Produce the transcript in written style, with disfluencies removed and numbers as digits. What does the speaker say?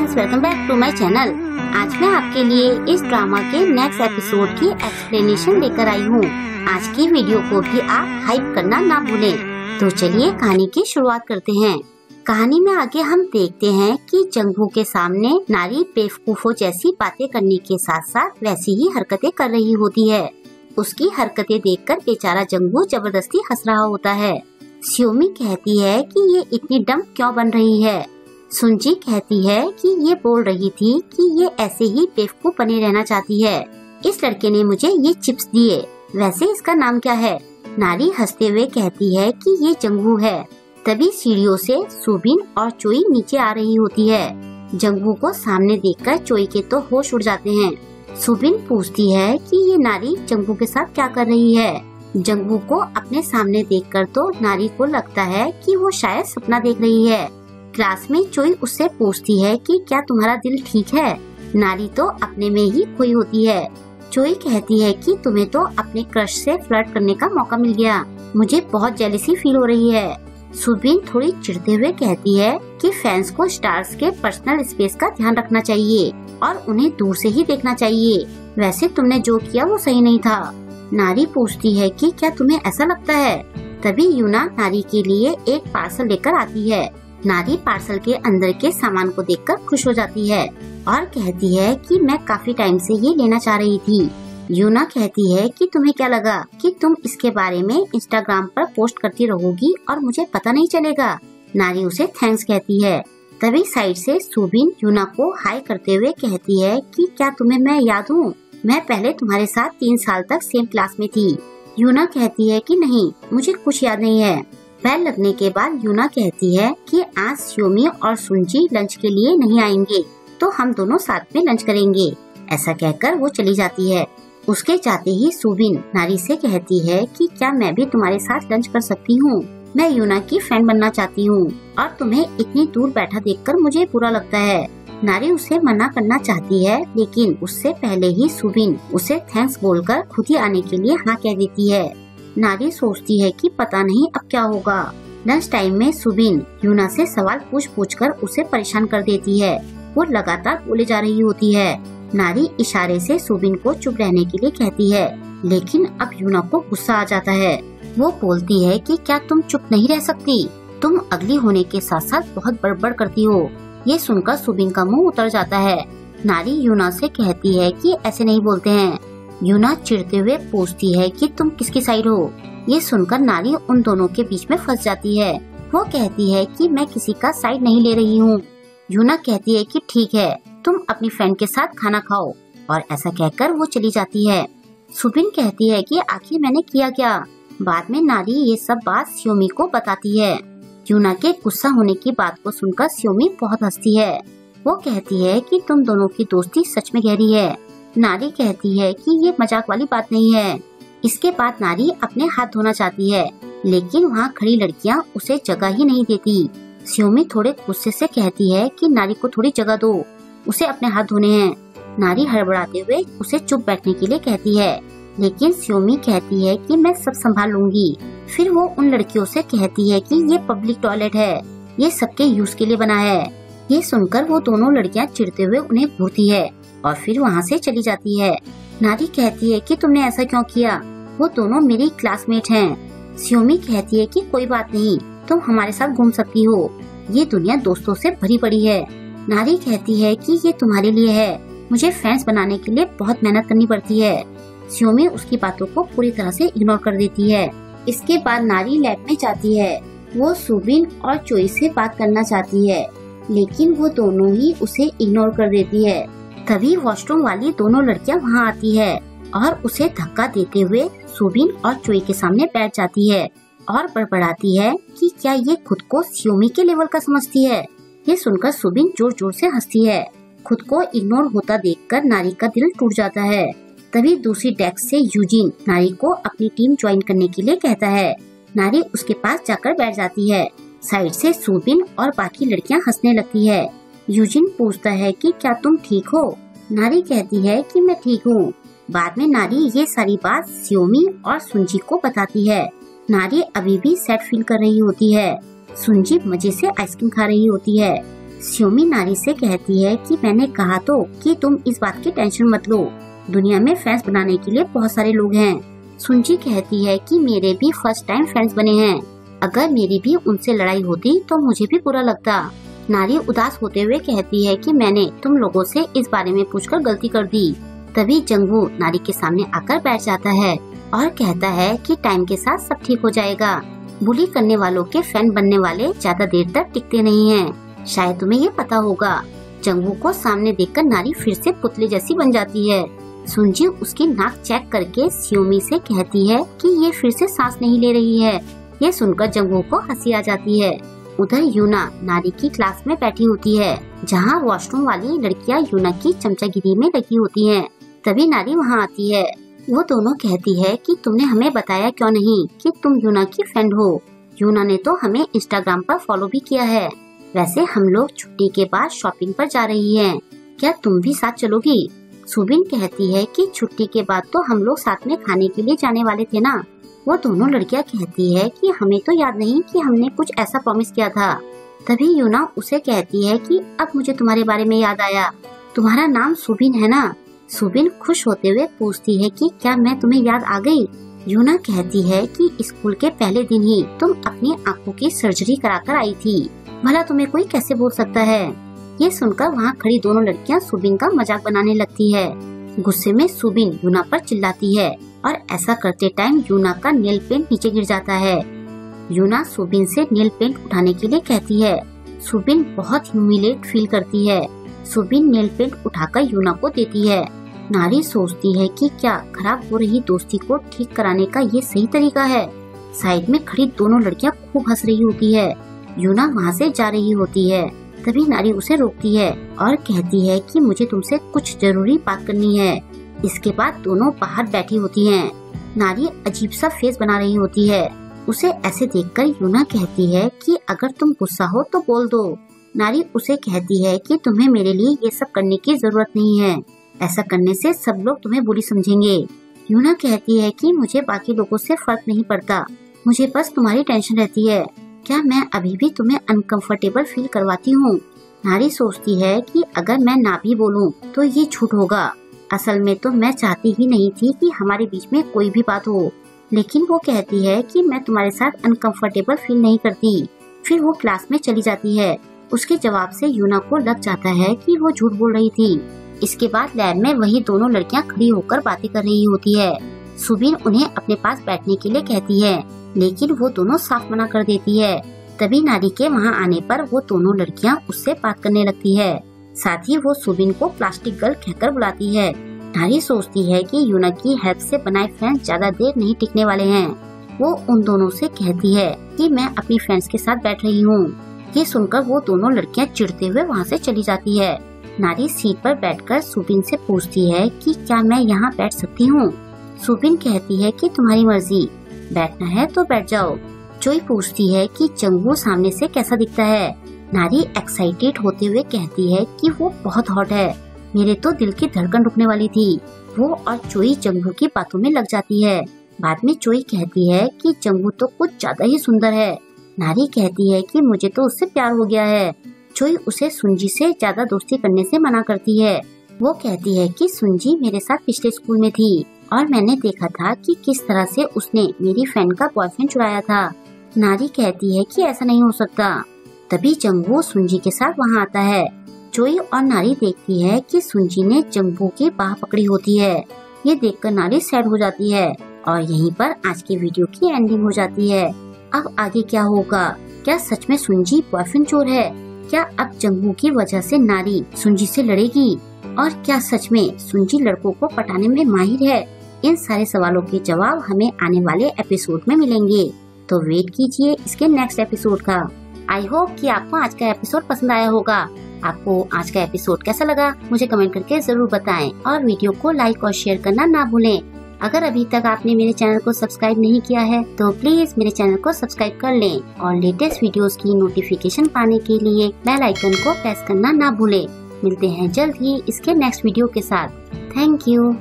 Friends, welcome back to my channel. आज मैं आपके लिए इस ड्रामा के नेक्स्ट एपिसोड की एक्सप्लेनेशन लेकर आई हूँ। आज की वीडियो को भी आप हाइप करना ना भूलें। तो चलिए कहानी की शुरुआत करते हैं। कहानी में आगे हम देखते हैं कि जंगू के सामने नारी बेवकूफों जैसी बातें करने के साथ साथ वैसी ही हरकतें कर रही होती है। उसकी हरकतें देखकर बेचारा जंगू जबरदस्ती हंस रहा होता है। स्योमी कहती है कि ये इतनी डम क्यों बन रही है। सुंजी कहती है कि ये बोल रही थी कि ये ऐसे ही बेवकूफ बने रहना चाहती है। इस लड़के ने मुझे ये चिप्स दिए, वैसे इसका नाम क्या है। नारी हंसते हुए कहती है कि ये जंगू है। तभी सीढ़ियों से सुबिन और चोई नीचे आ रही होती है। जंगू को सामने देखकर चोई के तो होश उड़ जाते हैं। सुबिन पूछती है कि ये नारी जंगू के साथ क्या कर रही है। जंगू को अपने सामने देखकर तो नारी को लगता है कि वो शायद सपना देख रही है। क्लास में चोई उससे पूछती है कि क्या तुम्हारा दिल ठीक है। नारी तो अपने में ही खोई होती है। चोई कहती है कि तुम्हें तो अपने क्रश से फ्लर्ट करने का मौका मिल गया, मुझे बहुत जेलसी फील हो रही है। सुबिन थोड़ी चिढ़ते हुए कहती है कि फैंस को स्टार्स के पर्सनल स्पेस का ध्यान रखना चाहिए और उन्हें दूर से ही देखना चाहिए। वैसे तुमने जो किया वो सही नहीं था। नारी पूछती है कि क्या तुम्हें ऐसा लगता है। तभी यूना नारी के लिए एक पार्सल लेकर आती है। नारी पार्सल के अंदर के सामान को देखकर खुश हो जाती है और कहती है कि मैं काफी टाइम से ये लेना चाह रही थी। यूना कहती है कि तुम्हें क्या लगा कि तुम इसके बारे में इंस्टाग्राम पर पोस्ट करती रहोगी और मुझे पता नहीं चलेगा। नारी उसे थैंक्स कहती है। तभी साइड से सुबिन यूना को हाय करते हुए कहती है कि क्या तुम्हें मैं याद हूँ, मैं पहले तुम्हारे साथ 3 साल तक सेम क्लास में थी। यूना कहती है कि नहीं, मुझे कुछ याद नहीं है। बेल लगने के बाद यूना कहती है कि आज स्योमी और सुंजी लंच के लिए नहीं आएंगे, तो हम दोनों साथ में लंच करेंगे। ऐसा कहकर वो चली जाती है। उसके जाते ही सुबिन नारी से कहती है कि क्या मैं भी तुम्हारे साथ लंच कर सकती हूँ, मैं यूना की फ्रेंड बनना चाहती हूँ और तुम्हें इतनी दूर बैठा देखकर मुझे बुरा लगता है। नारी उसे मना करना चाहती है, लेकिन उससे पहले ही सुबिन उसे थैंक्स बोलकर खुद ही आने के लिए हाँ कह देती है। नारी सोचती है कि पता नहीं अब क्या होगा। लंच टाइम में सुबिन यूना से सवाल पूछ कर उसे परेशान कर देती है। वो लगातार बोले जा रही होती है। नारी इशारे से सुबिन को चुप रहने के लिए कहती है, लेकिन अब यूना को गुस्सा आ जाता है। वो बोलती है कि क्या तुम चुप नहीं रह सकती, तुम अगली होने के साथ साथ बहुत बड़बड़ करती हो। ये सुनकर सुबिन का मुंह उतर जाता है। नारी यूना से कहती है कि ऐसे नहीं बोलते हैं। यूना चिढ़ते हुए पूछती है कि तुम किसकी साइड हो। ये सुनकर नारी उन दोनों के बीच में फंस जाती है। वो कहती है कि मैं किसी का साइड नहीं ले रही हूँ। यूना कहती है कि ठीक है, तुम अपनी फ्रेंड के साथ खाना खाओ, और ऐसा कहकर वो चली जाती है। सुबिन कहती है कि आखिर मैंने किया क्या। बाद में नारी ये सब बात स्योमी को बताती है। यूना के गुस्सा होने की बात को सुनकर स्योमी बहुत हंसती है। वो कहती है कि तुम दोनों की दोस्ती सच में गहरी है। नारी कहती है कि ये मजाक वाली बात नहीं है। इसके बाद नारी अपने हाथ धोना चाहती है, लेकिन वहाँ खड़ी लड़कियाँ उसे जगह ही नहीं देती। स्योमी थोड़े गुस्से से कहती है कि नारी को थोड़ी जगह दो, उसे अपने हाथ धोने हैं। नारी हड़बड़ाते हुए उसे चुप बैठने के लिए कहती है, लेकिन स्योमी कहती है कि मैं सब संभाल लूंगी। फिर वो उन लड़कियों से कहती है कि ये पब्लिक टॉयलेट है, ये सबके यूज के लिए बना है। ये सुनकर वो दोनों लड़कियां चिढ़ते हुए उन्हें घूरती है और फिर वहाँ से चली जाती है। नारी कहती है कि तुमने ऐसा क्यों किया, वो दोनों मेरी क्लासमेट हैं। स्योमी कहती है कि कोई बात नहीं, तुम हमारे साथ घूम सकती हो, ये दुनिया दोस्तों से भरी पड़ी है। नारी कहती है कि ये तुम्हारे लिए है, मुझे फ्रेंड्स बनाने के लिए बहुत मेहनत करनी पड़ती है। स्योमी उसकी बातों को पूरी तरह से इग्नोर कर देती है। इसके बाद नारी लैब में जाती है। वो सुबिन और चोई से बात करना चाहती है, लेकिन वो दोनों ही उसे इग्नोर कर देती है। तभी वॉशरूम वाली दोनों लड़कियां वहाँ आती है और उसे धक्का देते हुए सुबिन और चोई के सामने बैठ जाती है और बड़बड़ाती है कि क्या ये खुद को स्योमी के लेवल का समझती है। ये सुनकर सुबिन जोर जोर से हंसती है। खुद को इग्नोर होता देखकर नारी का दिल टूट जाता है। तभी दूसरी डेस्क से यूजिन नारी को अपनी टीम ज्वाइन करने के लिए कहता है। नारी उसके पास जाकर बैठ जाती है। साइड से सुबिन और बाकी लड़कियां हंसने लगती है। यूजिन पूछता है कि क्या तुम ठीक हो। नारी कहती है कि मैं ठीक हूँ। बाद में नारी ये सारी बात स्योमी और सुंजी को बताती है। नारी अभी भी सैड फील कर रही होती है। सुंजी मजे से आइसक्रीम खा रही होती है। स्यूमी नारी से कहती है कि मैंने कहा तो कि तुम इस बात की टेंशन मत लो, दुनिया में फ्रेंड्स बनाने के लिए बहुत सारे लोग हैं। सुंजी कहती है कि मेरे भी फर्स्ट टाइम फ्रेंड्स बने हैं, अगर मेरी भी उनसे लड़ाई होती तो मुझे भी बुरा लगता। नारी उदास होते हुए कहती है कि मैंने तुम लोगों से इस बारे में पूछकर गलती कर दी। तभी जंगवू नारी के सामने आकर बैठ जाता है और कहता है कि टाइम के साथ सब ठीक हो जाएगा। बुली करने वालों के फैन बनने वाले ज्यादा देर तक टिकते नहीं हैं। शायद तुम्हें ये पता होगा। जंगवू को सामने देखकर नारी फिर से पुतले जैसी बन जाती है। सुंजी उसकी नाक चेक करके स्यूमी से कहती है कि ये फिर से सांस नहीं ले रही है। ये सुनकर जंगवू को हंसी आ जाती है। उधर यूना नारी की क्लास में बैठी होती है, जहाँ वॉशरूम वाली लड़कियाँ यूना की चमचागिरी में लगी होती हैं। तभी नारी वहाँ आती है। वो दोनों कहती है कि तुमने हमें बताया क्यों नहीं कि तुम यूना की फ्रेंड हो। यूना ने तो हमें इंस्टाग्राम पर फॉलो भी किया है। वैसे हम लोग छुट्टी के बाद शॉपिंग पर जा रही हैं। क्या तुम भी साथ चलोगी? सुबिन कहती है कि छुट्टी के बाद तो हम लोग साथ में खाने के लिए जाने वाले थे ना। वो दोनों लड़कियां कहती है कि हमें तो याद नहीं कि हमने कुछ ऐसा प्रॉमिस किया था। तभी यूना उसे कहती है कि अब मुझे तुम्हारे बारे में याद आया, तुम्हारा नाम सुबिन है ना। सुबिन खुश होते हुए पूछती है कि क्या मैं तुम्हें याद आ गई? यूना कहती है कि स्कूल के पहले दिन ही तुम अपनी आंखों की सर्जरी कराकर आई थी, भला तुम्हें कोई कैसे भूल सकता है। ये सुनकर वहाँ खड़ी दोनों लड़कियाँ सुबिन का मजाक बनाने लगती है। गुस्से में सुबिन यूना पर चिल्लाती है और ऐसा करते टाइम यूना का नेल पेंट नीचे गिर जाता है। यूना सुबिन से नेल पेंट उठाने के लिए कहती है। सुबिन बहुत ह्यूमिलेट फील करती है। सुबिन नेल पेंट उठाकर यूना को देती है। नारी सोचती है कि क्या खराब हो रही दोस्ती को ठीक कराने का ये सही तरीका है। साइड में खड़ी दोनों लड़कियां खूब हंस रही होती है। यूना वहाँ से जा रही होती है। तभी नारी उसे रोकती है और कहती है कि मुझे तुमसे कुछ जरूरी बात करनी है। इसके बाद दोनों बाहर बैठी होती हैं। नारी अजीब सा फेस बना रही होती है। उसे ऐसे देखकर यूना कहती है कि अगर तुम गुस्सा हो तो बोल दो। नारी उसे कहती है कि तुम्हें मेरे लिए ये सब करने की जरूरत नहीं है, ऐसा करने से सब लोग तुम्हें बुरी समझेंगे। यूना कहती है कि मुझे बाकी लोगों से फर्क नहीं पड़ता, मुझे बस तुम्हारी टेंशन रहती है। क्या मैं अभी भी तुम्हें अनकंफर्टेबल फील करवाती हूँ? नारी सोचती है कि अगर मैं ना भी बोलूँ तो ये झूठ होगा। असल में तो मैं चाहती ही नहीं थी कि हमारे बीच में कोई भी बात हो, लेकिन वो कहती है कि मैं तुम्हारे साथ अनकंफर्टेबल फील नहीं करती। फिर वो क्लास में चली जाती है। उसके जवाब से यूना को लग जाता है कि वो झूठ बोल रही थी। इसके बाद लैब में वही दोनों लड़कियां खड़ी होकर बातें कर रही होती है। सुबिन उन्हें अपने पास बैठने के लिए कहती है, लेकिन वो दोनों साफ मना कर देती है। तभी नारी के वहाँ आने पर वो दोनों लड़कियां उससे बात करने लगती है। साथ ही वो सुबिन को प्लास्टिक गर्ल कहकर बुलाती है। नारी सोचती है कि यूना की हेल्प से बनाए फ्रेंड्स ज्यादा देर नहीं टिकने वाले हैं। वो उन दोनों से कहती है कि मैं अपनी फ्रेंड्स के साथ बैठ रही हूँ। ये सुनकर वो दोनों लड़कियां चिढ़ते हुए वहाँ से चली जाती है। नारी सीट पर बैठकर सुबिन से पूछती है कि क्या मैं यहाँ बैठ सकती हूँ? सुबिन कहती है कि तुम्हारी मर्जी, बैठना है तो बैठ जाओ। जोई पूछती है कि जंगवू सामने से कैसा दिखता है। नारी एक्साइटेड होते हुए कहती है कि वो बहुत हॉट है, मेरे तो दिल की धड़कन रुकने वाली थी। वो और जोई जंगवू की बातों में लग जाती है। बाद में जोई कहती है कि जंगवू तो कुछ ज्यादा ही सुंदर है। नारी कहती है कि मुझे तो उससे प्यार हो गया है। जोई उसे सुंजी से ज्यादा दोस्ती करने से मना करती है। वो कहती है कि सुंजी मेरे साथ पिछले स्कूल में थी और मैंने देखा था कि किस तरह से उसने मेरी फ्रेंड का बॉयफ्रेंड चुराया था। नारी कहती है कि ऐसा नहीं हो सकता। तभी जंगवू सुंजी के साथ वहाँ आता है। जोई और नारी देखती है कि सुंजी ने जंगवू की बाह पकड़ी होती है। ये देखकर नारी सैड हो जाती है और यहीं पर आज की वीडियो की एंडिंग हो जाती है। अब आगे क्या होगा? क्या सच में सुंजी बॉयफ्रेंड चोर है? क्या अब जंगवू की वजह से नारी सुंजी से लड़ेगी? और क्या सच में सुंजी लड़कों को पटाने में माहिर है? इन सारे सवालों के जवाब हमें आने वाले एपिसोड में मिलेंगे, तो वेट कीजिए इसके नेक्स्ट एपिसोड का। आई होप कि आपको आज का एपिसोड पसंद आया होगा। आपको आज का एपिसोड कैसा लगा मुझे कमेंट करके जरूर बताएं और वीडियो को लाइक और शेयर करना ना भूलें। अगर अभी तक आपने मेरे चैनल को सब्सक्राइब नहीं किया है तो प्लीज मेरे चैनल को सब्सक्राइब कर लें और लेटेस्ट वीडियोस की नोटिफिकेशन पाने के लिए बेल आइकन को प्रेस करना ना भूलें। मिलते हैं जल्द ही इसके नेक्स्ट वीडियो के साथ। Thank you.